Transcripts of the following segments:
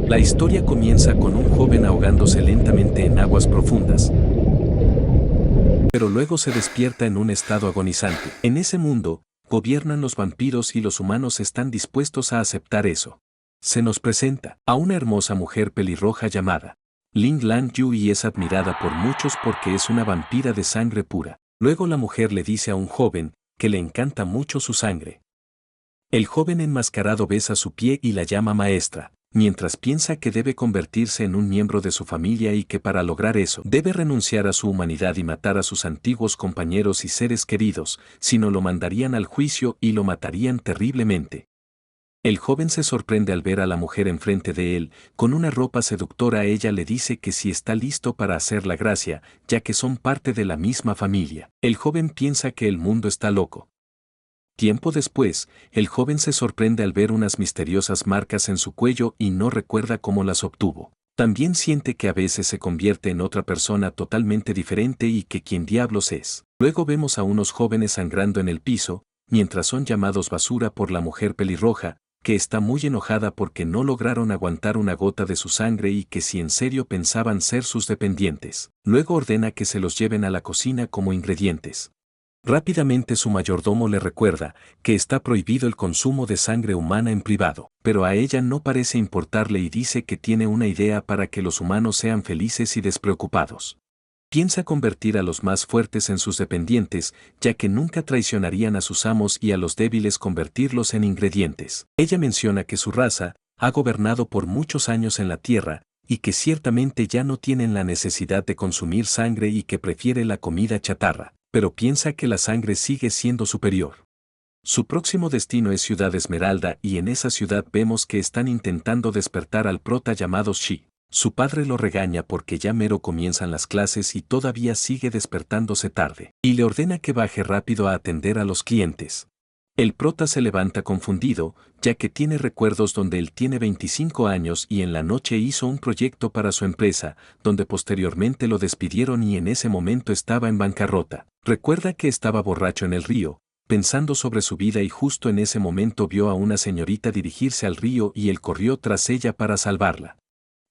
La historia comienza con un joven ahogándose lentamente en aguas profundas, pero luego se despierta en un estado agonizante. En ese mundo, gobiernan los vampiros y los humanos están dispuestos a aceptar eso. Se nos presenta a una hermosa mujer pelirroja llamada Ling Lan Yu y es admirada por muchos porque es una vampira de sangre pura. Luego la mujer le dice a un joven que le encanta mucho su sangre. El joven enmascarado besa su pie y la llama maestra, mientras piensa que debe convertirse en un miembro de su familia y que para lograr eso debe renunciar a su humanidad y matar a sus antiguos compañeros y seres queridos, si no lo mandarían al juicio y lo matarían terriblemente. El joven se sorprende al ver a la mujer enfrente de él, con una ropa seductora. Ella le dice que si está listo para hacer la gracia, ya que son parte de la misma familia. El joven piensa que el mundo está loco. Tiempo después, el joven se sorprende al ver unas misteriosas marcas en su cuello y no recuerda cómo las obtuvo. También siente que a veces se convierte en otra persona totalmente diferente y que quién diablos es. Luego vemos a unos jóvenes sangrando en el piso, mientras son llamados basura por la mujer pelirroja, que está muy enojada porque no lograron aguantar una gota de su sangre y que si en serio pensaban ser sus dependientes. Luego ordena que se los lleven a la cocina como ingredientes. Rápidamente su mayordomo le recuerda que está prohibido el consumo de sangre humana en privado, pero a ella no parece importarle y dice que tiene una idea para que los humanos sean felices y despreocupados. Piensa convertir a los más fuertes en sus dependientes, ya que nunca traicionarían a sus amos y a los débiles convertirlos en ingredientes. Ella menciona que su raza ha gobernado por muchos años en la tierra y que ciertamente ya no tienen la necesidad de consumir sangre y que prefiere la comida chatarra, pero piensa que la sangre sigue siendo superior. Su próximo destino es Ciudad Esmeralda y en esa ciudad vemos que están intentando despertar al prota llamado Shi. Su padre lo regaña porque ya mero comienzan las clases y todavía sigue despertándose tarde, y le ordena que baje rápido a atender a los clientes. El prota se levanta confundido, ya que tiene recuerdos donde él tiene 25 años y en la noche hizo un proyecto para su empresa, donde posteriormente lo despidieron y en ese momento estaba en bancarrota. Recuerda que estaba borracho en el río, pensando sobre su vida y justo en ese momento vio a una señorita dirigirse al río y él corrió tras ella para salvarla.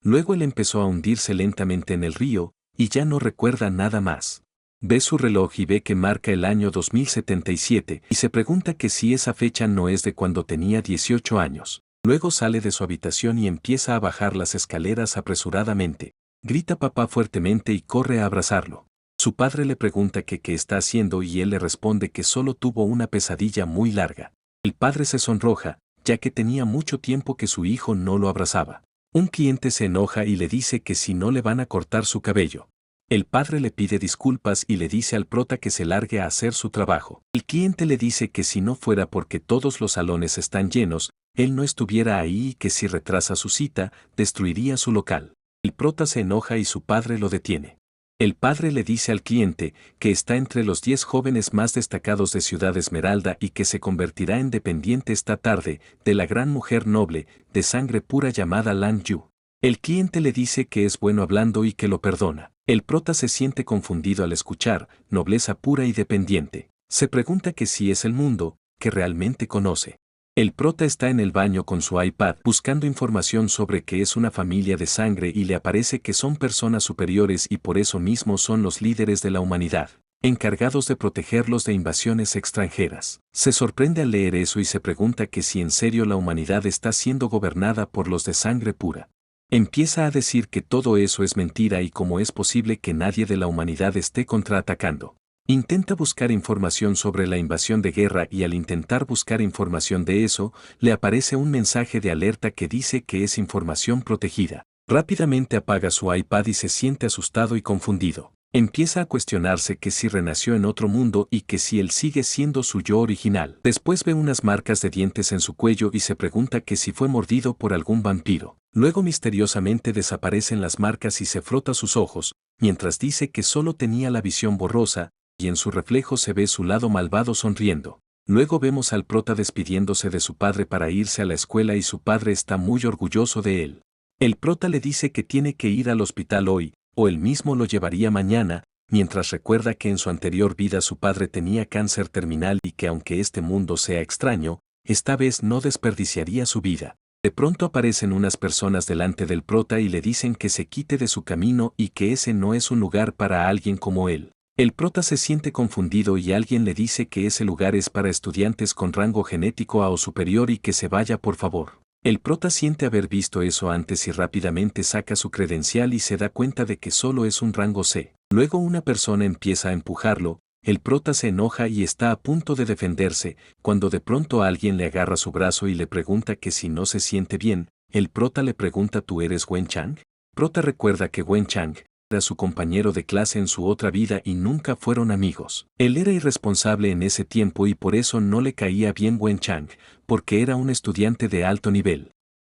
Luego él empezó a hundirse lentamente en el río, y ya no recuerda nada más. Ve su reloj y ve que marca el año 2077, y se pregunta que si esa fecha no es de cuando tenía 18 años. Luego sale de su habitación y empieza a bajar las escaleras apresuradamente. Grita papá fuertemente y corre a abrazarlo. Su padre le pregunta que qué está haciendo y él le responde que solo tuvo una pesadilla muy larga. El padre se sonroja, ya que tenía mucho tiempo que su hijo no lo abrazaba. Un cliente se enoja y le dice que si no le van a cortar su cabello. El padre le pide disculpas y le dice al prota que se largue a hacer su trabajo. El cliente le dice que si no fuera porque todos los salones están llenos, él no estuviera ahí y que si retrasa su cita, destruiría su local. El prota se enoja y su padre lo detiene. El padre le dice al cliente que está entre los 10 jóvenes más destacados de Ciudad Esmeralda y que se convertirá en dependiente esta tarde de la gran mujer noble, de sangre pura llamada Lan Yu. El cliente le dice que es bueno hablando y que lo perdona. El prota se siente confundido al escuchar nobleza pura y dependiente. Se pregunta que si es el mundo que realmente conoce. El prota está en el baño con su iPad buscando información sobre qué es una familia de sangre y le aparece que son personas superiores y por eso mismo son los líderes de la humanidad, encargados de protegerlos de invasiones extranjeras. Se sorprende al leer eso y se pregunta que si en serio la humanidad está siendo gobernada por los de sangre pura. Empieza a decir que todo eso es mentira y cómo es posible que nadie de la humanidad esté contraatacando. Intenta buscar información sobre la invasión de guerra y al intentar buscar información de eso, le aparece un mensaje de alerta que dice que es información protegida. Rápidamente apaga su iPad y se siente asustado y confundido. Empieza a cuestionarse que si renació en otro mundo y que si él sigue siendo su yo original. Después ve unas marcas de dientes en su cuello y se pregunta que si fue mordido por algún vampiro. Luego misteriosamente desaparecen las marcas y se frota sus ojos, mientras dice que solo tenía la visión borrosa, y en su reflejo se ve su lado malvado sonriendo. Luego vemos al prota despidiéndose de su padre para irse a la escuela y su padre está muy orgulloso de él. El prota le dice que tiene que ir al hospital hoy, o él mismo lo llevaría mañana, mientras recuerda que en su anterior vida su padre tenía cáncer terminal y que aunque este mundo sea extraño, esta vez no desperdiciaría su vida. De pronto aparecen unas personas delante del prota y le dicen que se quite de su camino y que ese no es un lugar para alguien como él. El prota se siente confundido y alguien le dice que ese lugar es para estudiantes con rango genético A o superior y que se vaya por favor. El prota siente haber visto eso antes y rápidamente saca su credencial y se da cuenta de que solo es un rango C. Luego una persona empieza a empujarlo, el prota se enoja y está a punto de defenderse, cuando de pronto alguien le agarra su brazo y le pregunta que si no se siente bien. El prota le pregunta: ¿tú eres Wen Chang? Prota recuerda que Wen Chang era su compañero de clase en su otra vida y nunca fueron amigos. Él era irresponsable en ese tiempo y por eso no le caía bien Wen Chang, porque era un estudiante de alto nivel.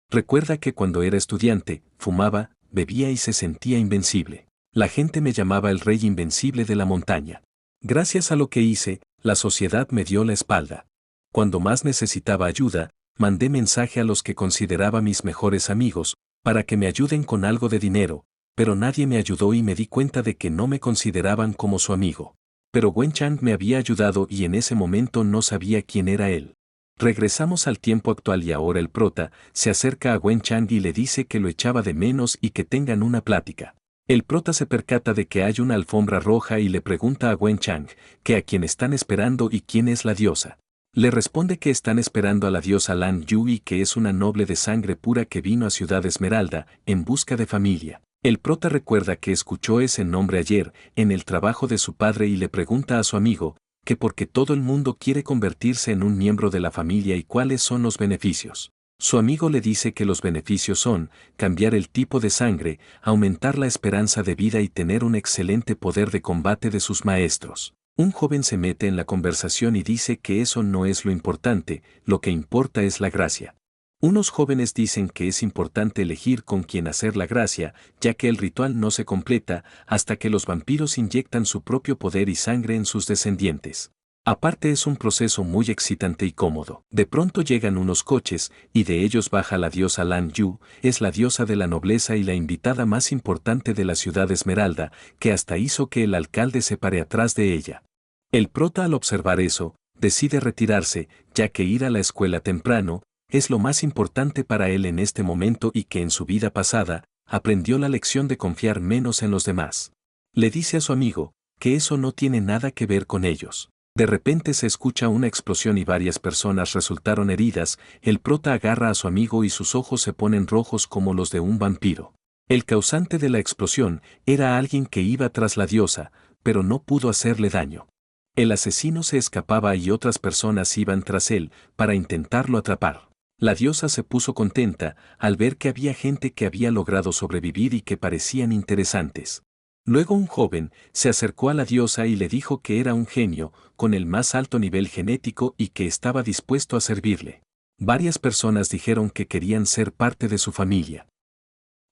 Recuerda que cuando era estudiante, fumaba, bebía y se sentía invencible. La gente me llamaba el rey invencible de la montaña. Gracias a lo que hice, la sociedad me dio la espalda. Cuando más necesitaba ayuda, mandé mensaje a los que consideraba mis mejores amigos, para que me ayuden con algo de dinero, pero nadie me ayudó y me di cuenta de que no me consideraban como su amigo. Pero Wen Chang me había ayudado y en ese momento no sabía quién era él. Regresamos al tiempo actual y ahora el prota se acerca a Wen Chang y le dice que lo echaba de menos y que tengan una plática. El prota se percata de que hay una alfombra roja y le pregunta a Wen Chang que a quién están esperando y quién es la diosa. Le responde que están esperando a la diosa Lan Yu y que es una noble de sangre pura que vino a Ciudad Esmeralda en busca de familia. El prota recuerda que escuchó ese nombre ayer en el trabajo de su padre y le pregunta a su amigo que porque todo el mundo quiere convertirse en un miembro de la familia y cuáles son los beneficios. Su amigo le dice que los beneficios son cambiar el tipo de sangre, aumentar la esperanza de vida y tener un excelente poder de combate de sus maestros. Un joven se mete en la conversación y dice que eso no es lo importante, lo que importa es la gracia. Unos jóvenes dicen que es importante elegir con quién hacer la gracia, ya que el ritual no se completa hasta que los vampiros inyectan su propio poder y sangre en sus descendientes. Aparte es un proceso muy excitante y cómodo. De pronto llegan unos coches, y de ellos baja la diosa Lan Yu, es la diosa de la nobleza y la invitada más importante de la ciudad Esmeralda, que hasta hizo que el alcalde se pare atrás de ella. El prota al observar eso, decide retirarse, ya que ir a la escuela temprano es lo más importante para él en este momento y que en su vida pasada, aprendió la lección de confiar menos en los demás. Le dice a su amigo que eso no tiene nada que ver con ellos. De repente se escucha una explosión y varias personas resultaron heridas. El prota agarra a su amigo y sus ojos se ponen rojos como los de un vampiro. El causante de la explosión era alguien que iba tras la diosa, pero no pudo hacerle daño. El asesino se escapaba y otras personas iban tras él para intentarlo atrapar. La diosa se puso contenta al ver que había gente que había logrado sobrevivir y que parecían interesantes. Luego un joven se acercó a la diosa y le dijo que era un genio, con el más alto nivel genético y que estaba dispuesto a servirle. Varias personas dijeron que querían ser parte de su familia.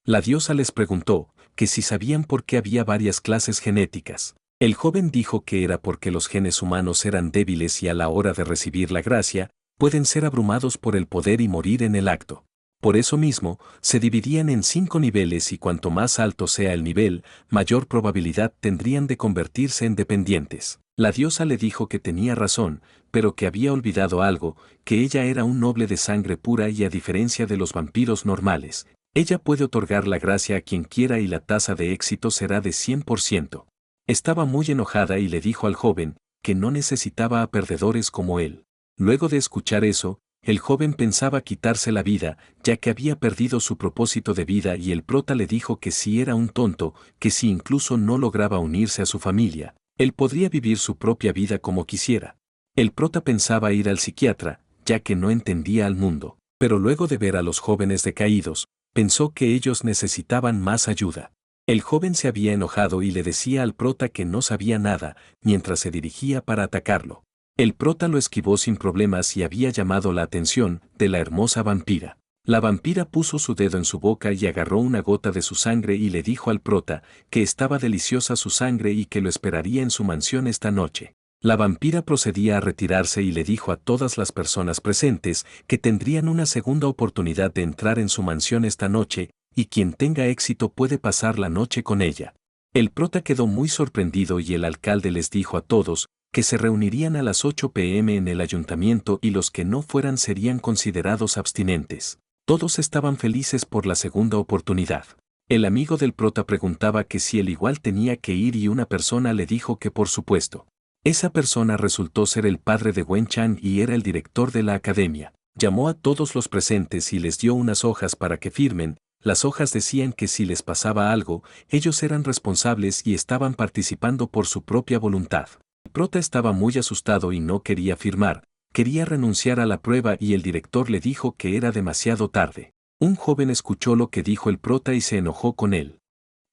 La diosa les preguntó que si sabían por qué había varias clases genéticas. El joven dijo que era porque los genes humanos eran débiles y a la hora de recibir la gracia, pueden ser abrumados por el poder y morir en el acto. Por eso mismo, se dividían en 5 niveles y cuanto más alto sea el nivel, mayor probabilidad tendrían de convertirse en dependientes. La diosa le dijo que tenía razón, pero que había olvidado algo, que ella era un noble de sangre pura y a diferencia de los vampiros normales, ella puede otorgar la gracia a quien quiera y la tasa de éxito será de 100%. Estaba muy enojada y le dijo al joven que no necesitaba a perdedores como él. Luego de escuchar eso, el joven pensaba quitarse la vida, ya que había perdido su propósito de vida y el prota le dijo que si era un tonto, que si incluso no lograba unirse a su familia, él podría vivir su propia vida como quisiera. El prota pensaba ir al psiquiatra, ya que no entendía al mundo, pero luego de ver a los jóvenes decaídos, pensó que ellos necesitaban más ayuda. El joven se había enojado y le decía al prota que no sabía nada, mientras se dirigía para atacarlo. El prota lo esquivó sin problemas y había llamado la atención de la hermosa vampira. La vampira puso su dedo en su boca y agarró una gota de su sangre y le dijo al prota que estaba deliciosa su sangre y que lo esperaría en su mansión esta noche. La vampira procedía a retirarse y le dijo a todas las personas presentes que tendrían una segunda oportunidad de entrar en su mansión esta noche, y quien tenga éxito puede pasar la noche con ella. El prota quedó muy sorprendido y el alcalde les dijo a todos que se reunirían a las 8 p.m. en el ayuntamiento y los que no fueran serían considerados abstinentes. Todos estaban felices por la segunda oportunidad. El amigo del prota preguntaba que si él igual tenía que ir y una persona le dijo que por supuesto. Esa persona resultó ser el padre de Wen Chang y era el director de la academia. Llamó a todos los presentes y les dio unas hojas para que firmen. Las hojas decían que si les pasaba algo, ellos eran responsables y estaban participando por su propia voluntad. El prota estaba muy asustado y no quería firmar, quería renunciar a la prueba y el director le dijo que era demasiado tarde. Un joven escuchó lo que dijo el prota y se enojó con él.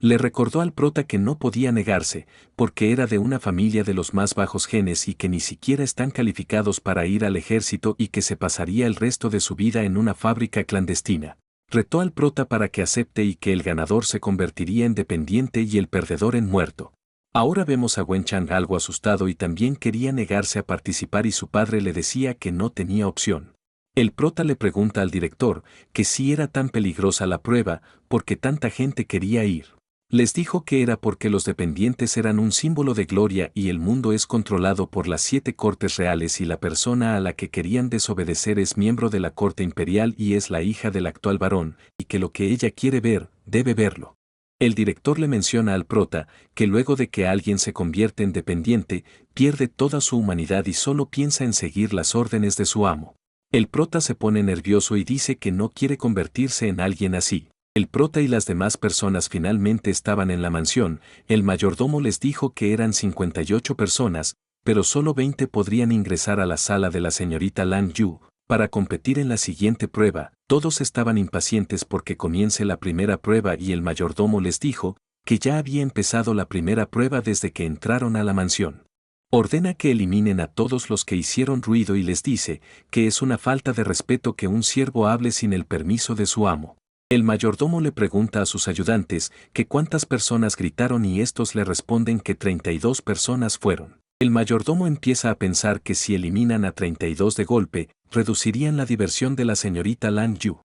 Le recordó al prota que no podía negarse, porque era de una familia de los más bajos genes y que ni siquiera están calificados para ir al ejército y que se pasaría el resto de su vida en una fábrica clandestina. Retó al prota para que acepte y que el ganador se convertiría en dependiente y el perdedor en muerto. Ahora vemos a Wen Chang algo asustado y también quería negarse a participar y su padre le decía que no tenía opción. El prota le pregunta al director que si era tan peligrosa la prueba, porque tanta gente quería ir. Les dijo que era porque los dependientes eran un símbolo de gloria y el mundo es controlado por las 7 cortes reales y la persona a la que querían desobedecer es miembro de la corte imperial y es la hija del actual varón, y que lo que ella quiere ver, debe verlo. El director le menciona al prota que luego de que alguien se convierte en dependiente, pierde toda su humanidad y solo piensa en seguir las órdenes de su amo. El prota se pone nervioso y dice que no quiere convertirse en alguien así. El prota y las demás personas finalmente estaban en la mansión, el mayordomo les dijo que eran 58 personas, pero solo 20 podrían ingresar a la sala de la señorita Lang Yu para competir en la siguiente prueba. Todos estaban impacientes porque comience la primera prueba y el mayordomo les dijo que ya había empezado la primera prueba desde que entraron a la mansión. Ordena que eliminen a todos los que hicieron ruido y les dice que es una falta de respeto que un siervo hable sin el permiso de su amo. El mayordomo le pregunta a sus ayudantes que cuántas personas gritaron y estos le responden que 32 personas fueron. El mayordomo empieza a pensar que si eliminan a 32 de golpe, reducirían la diversión de la señorita Lang Yu.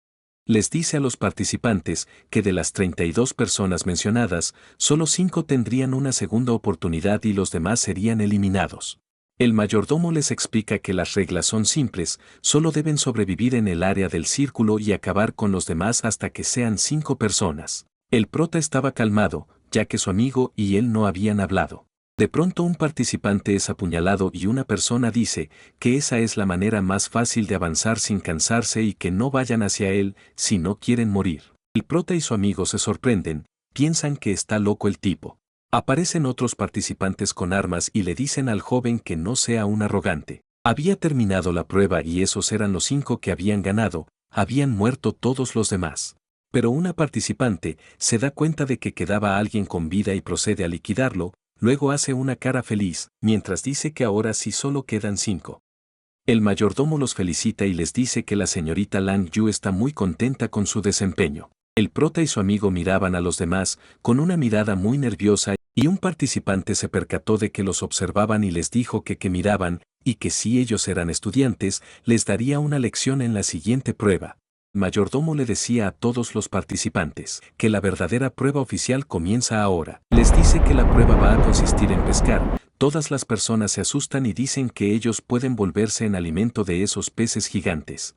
Les dice a los participantes que de las 32 personas mencionadas, solo 5 tendrían una segunda oportunidad y los demás serían eliminados. El mayordomo les explica que las reglas son simples, solo deben sobrevivir en el área del círculo y acabar con los demás hasta que sean 5 personas. El prota estaba calmado, ya que su amigo y él no habían hablado. De pronto un participante es apuñalado y una persona dice que esa es la manera más fácil de avanzar sin cansarse y que no vayan hacia él si no quieren morir. El prota y su amigo se sorprenden, piensan que está loco el tipo. Aparecen otros participantes con armas y le dicen al joven que no sea un arrogante. Había terminado la prueba y esos eran los 5 que habían ganado, habían muerto todos los demás. Pero una participante se da cuenta de que quedaba alguien con vida y procede a liquidarlo, luego hace una cara feliz, mientras dice que ahora sí solo quedan 5. El mayordomo los felicita y les dice que la señorita Lang Yu está muy contenta con su desempeño. El prota y su amigo miraban a los demás con una mirada muy nerviosa y un participante se percató de que los observaban y les dijo que miraban y que si ellos eran estudiantes, les daría una lección en la siguiente prueba. El mayordomo le decía a todos los participantes que la verdadera prueba oficial comienza ahora. Les dice que la prueba va a consistir en pescar. Todas las personas se asustan y dicen que ellos pueden volverse en alimento de esos peces gigantes.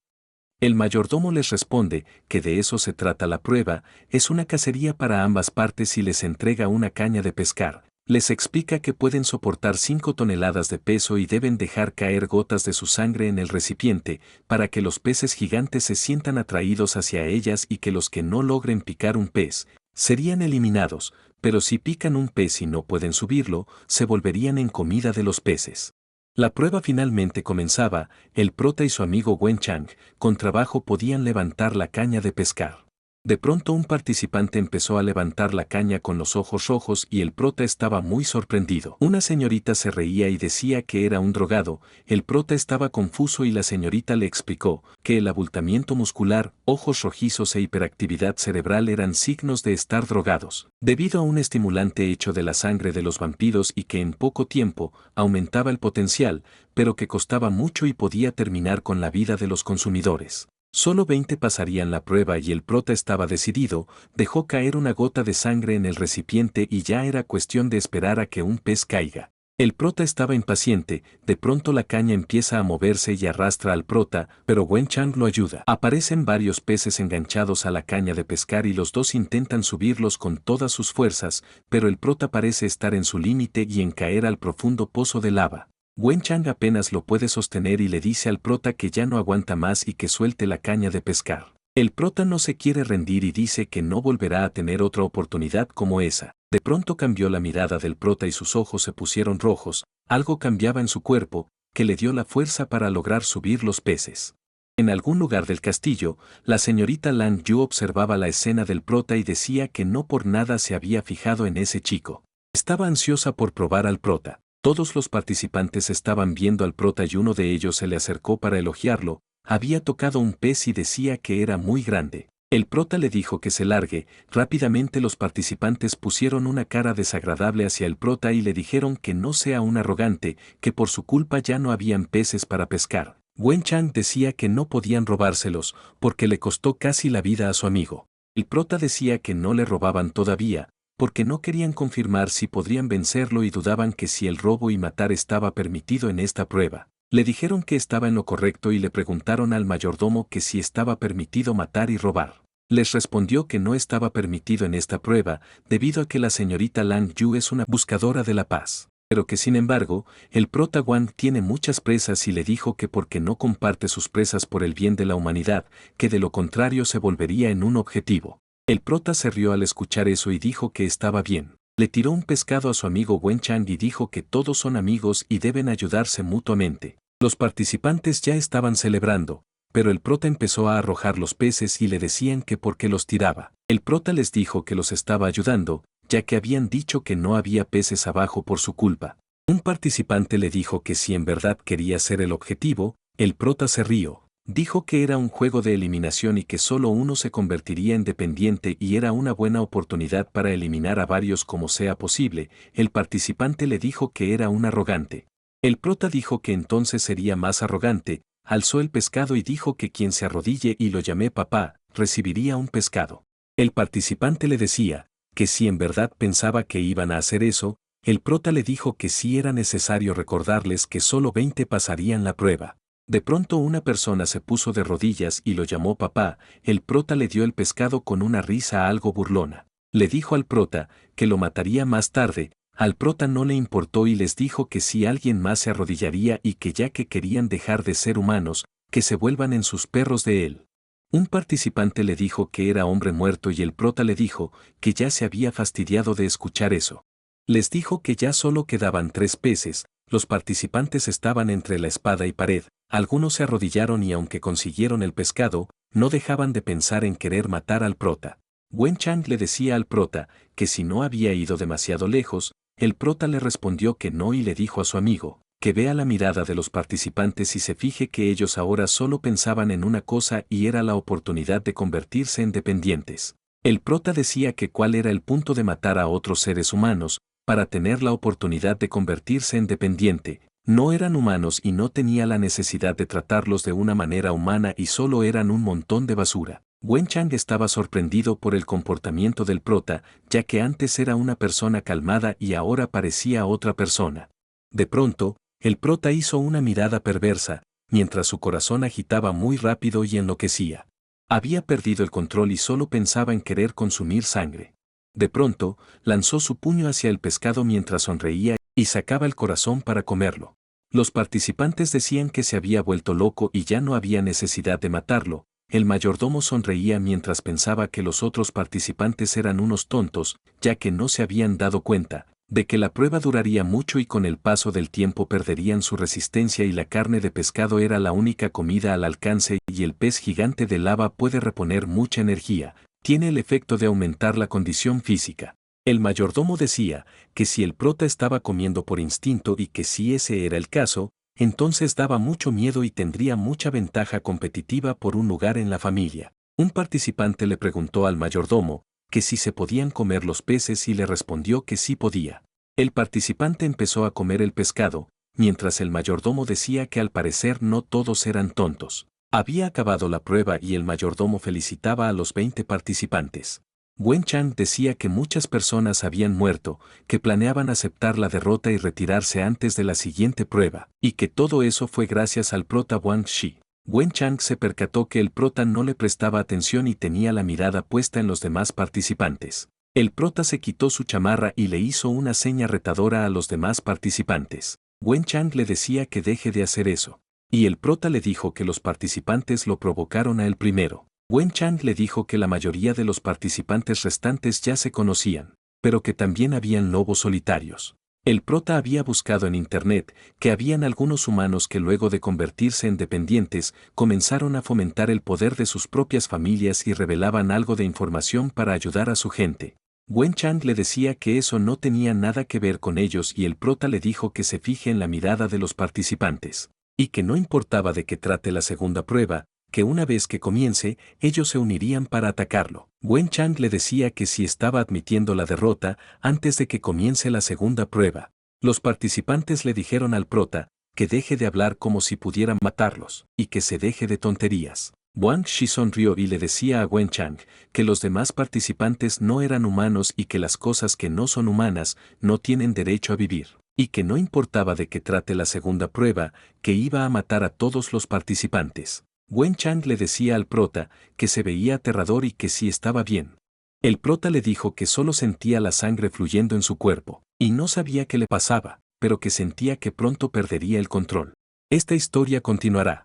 El mayordomo les responde que de eso se trata la prueba, es una cacería para ambas partes y les entrega una caña de pescar. Les explica que pueden soportar 5 toneladas de peso y deben dejar caer gotas de su sangre en el recipiente para que los peces gigantes se sientan atraídos hacia ellas y que los que no logren picar un pez serían eliminados, pero si pican un pez y no pueden subirlo, se volverían en comida de los peces. La prueba finalmente comenzaba, el prota y su amigo Wen Chang, con trabajo podían levantar la caña de pescar. De pronto un participante empezó a levantar la caña con los ojos rojos y el prota estaba muy sorprendido. Una señorita se reía y decía que era un drogado, el prota estaba confuso y la señorita le explicó que el abultamiento muscular, ojos rojizos e hiperactividad cerebral eran signos de estar drogados, debido a un estimulante hecho de la sangre de los vampiros y que en poco tiempo aumentaba el potencial, pero que costaba mucho y podía terminar con la vida de los consumidores. Solo 20 pasarían la prueba y el prota estaba decidido, dejó caer una gota de sangre en el recipiente y ya era cuestión de esperar a que un pez caiga. El prota estaba impaciente, de pronto la caña empieza a moverse y arrastra al prota, pero Wen Chang lo ayuda. Aparecen varios peces enganchados a la caña de pescar y los dos intentan subirlos con todas sus fuerzas, pero el prota parece estar en su límite y en caer al profundo pozo de lava. Wen Chang apenas lo puede sostener y le dice al prota que ya no aguanta más y que suelte la caña de pescar. El prota no se quiere rendir y dice que no volverá a tener otra oportunidad como esa. De pronto cambió la mirada del prota y sus ojos se pusieron rojos, algo cambiaba en su cuerpo, que le dio la fuerza para lograr subir los peces. En algún lugar del castillo, la señorita Lan Yu observaba la escena del prota y decía que no por nada se había fijado en ese chico. Estaba ansiosa por probar al prota. Todos los participantes estaban viendo al prota y uno de ellos se le acercó para elogiarlo. Había tocado un pez y decía que era muy grande. El prota le dijo que se largue. Rápidamente los participantes pusieron una cara desagradable hacia el prota y le dijeron que no sea un arrogante, que por su culpa ya no habían peces para pescar. Wen Chang decía que no podían robárselos, porque le costó casi la vida a su amigo. El prota decía que no le robaban todavía, porque no querían confirmar si podrían vencerlo y dudaban que si el robo y matar estaba permitido en esta prueba. Le dijeron que estaba en lo correcto y le preguntaron al mayordomo que si estaba permitido matar y robar. Les respondió que no estaba permitido en esta prueba, debido a que la señorita Lan Yu es una buscadora de la paz. Pero que sin embargo, el prota Wang tiene muchas presas y le dijo que porque no comparte sus presas por el bien de la humanidad, que de lo contrario se volvería en un objetivo. El prota se rió al escuchar eso y dijo que estaba bien. Le tiró un pescado a su amigo Wen Chang y dijo que todos son amigos y deben ayudarse mutuamente. Los participantes ya estaban celebrando, pero el prota empezó a arrojar los peces y le decían que por qué los tiraba. El prota les dijo que los estaba ayudando, ya que habían dicho que no había peces abajo por su culpa. Un participante le dijo que si en verdad quería ser el objetivo, el prota se rió. Dijo que era un juego de eliminación y que solo uno se convertiría en dependiente y era una buena oportunidad para eliminar a varios como sea posible. El participante le dijo que era un arrogante. El prota dijo que entonces sería más arrogante, alzó el pescado y dijo que quien se arrodille y lo llamé papá, recibiría un pescado. El participante le decía que si en verdad pensaba que iban a hacer eso, el prota le dijo que sí era necesario recordarles que solo 20 pasarían la prueba. De pronto una persona se puso de rodillas y lo llamó papá. El prota le dio el pescado con una risa algo burlona. Le dijo al prota que lo mataría más tarde. Al prota no le importó y les dijo que si alguien más se arrodillaría y que ya que querían dejar de ser humanos, que se vuelvan en sus perros de él. Un participante le dijo que era hombre muerto y el prota le dijo que ya se había fastidiado de escuchar eso. Les dijo que ya solo quedaban 3 peces. Los participantes estaban entre la espada y pared. Algunos se arrodillaron y aunque consiguieron el pescado, no dejaban de pensar en querer matar al prota. Wen Chang le decía al prota que si no había ido demasiado lejos, el prota le respondió que no y le dijo a su amigo que vea la mirada de los participantes y se fije que ellos ahora solo pensaban en una cosa y era la oportunidad de convertirse en dependientes. El prota decía que cuál era el punto de matar a otros seres humanos, para tener la oportunidad de convertirse en dependiente. No eran humanos y no tenía la necesidad de tratarlos de una manera humana y solo eran un montón de basura. Wen Chang estaba sorprendido por el comportamiento del prota, ya que antes era una persona calmada y ahora parecía otra persona. De pronto, el prota hizo una mirada perversa, mientras su corazón agitaba muy rápido y enloquecía. Había perdido el control y solo pensaba en querer consumir sangre. De pronto, lanzó su puño hacia el pescado mientras sonreía y sacaba el corazón para comerlo. Los participantes decían que se había vuelto loco y ya no había necesidad de matarlo. El mayordomo sonreía mientras pensaba que los otros participantes eran unos tontos, ya que no se habían dado cuenta de que la prueba duraría mucho y con el paso del tiempo perderían su resistencia y la carne de pescado era la única comida al alcance y el pez gigante de lava puede reponer mucha energía. Tiene el efecto de aumentar la condición física. El mayordomo decía que si el prota estaba comiendo por instinto y que si ese era el caso, entonces daba mucho miedo y tendría mucha ventaja competitiva por un lugar en la familia. Un participante le preguntó al mayordomo que si se podían comer los peces y le respondió que sí podía. El participante empezó a comer el pescado, mientras el mayordomo decía que al parecer no todos eran tontos. Había acabado la prueba y el mayordomo felicitaba a los 20 participantes. Wen Chang decía que muchas personas habían muerto, que planeaban aceptar la derrota y retirarse antes de la siguiente prueba, y que todo eso fue gracias al prota Wang Shi. Wen Chang se percató que el prota no le prestaba atención y tenía la mirada puesta en los demás participantes. El prota se quitó su chamarra y le hizo una seña retadora a los demás participantes. Wen Chang le decía que deje de hacer eso. Y el prota le dijo que los participantes lo provocaron a él primero. Wen Chang le dijo que la mayoría de los participantes restantes ya se conocían, pero que también habían lobos solitarios. El prota había buscado en internet que habían algunos humanos que luego de convertirse en dependientes comenzaron a fomentar el poder de sus propias familias y revelaban algo de información para ayudar a su gente. Wen Chang le decía que eso no tenía nada que ver con ellos y el prota le dijo que se fije en la mirada de los participantes, y que no importaba de qué trate la segunda prueba, que una vez que comience, ellos se unirían para atacarlo. Wen Chang le decía que si estaba admitiendo la derrota antes de que comience la segunda prueba. Los participantes le dijeron al prota que deje de hablar como si pudieran matarlos, y que se deje de tonterías. Wang Shi sonrió y le decía a Wen Chang que los demás participantes no eran humanos y que las cosas que no son humanas no tienen derecho a vivir, y que no importaba de qué trate la segunda prueba, que iba a matar a todos los participantes. Wen Chang le decía al prota que se veía aterrador y que sí estaba bien. El prota le dijo que solo sentía la sangre fluyendo en su cuerpo, y no sabía qué le pasaba, pero que sentía que pronto perdería el control. Esta historia continuará.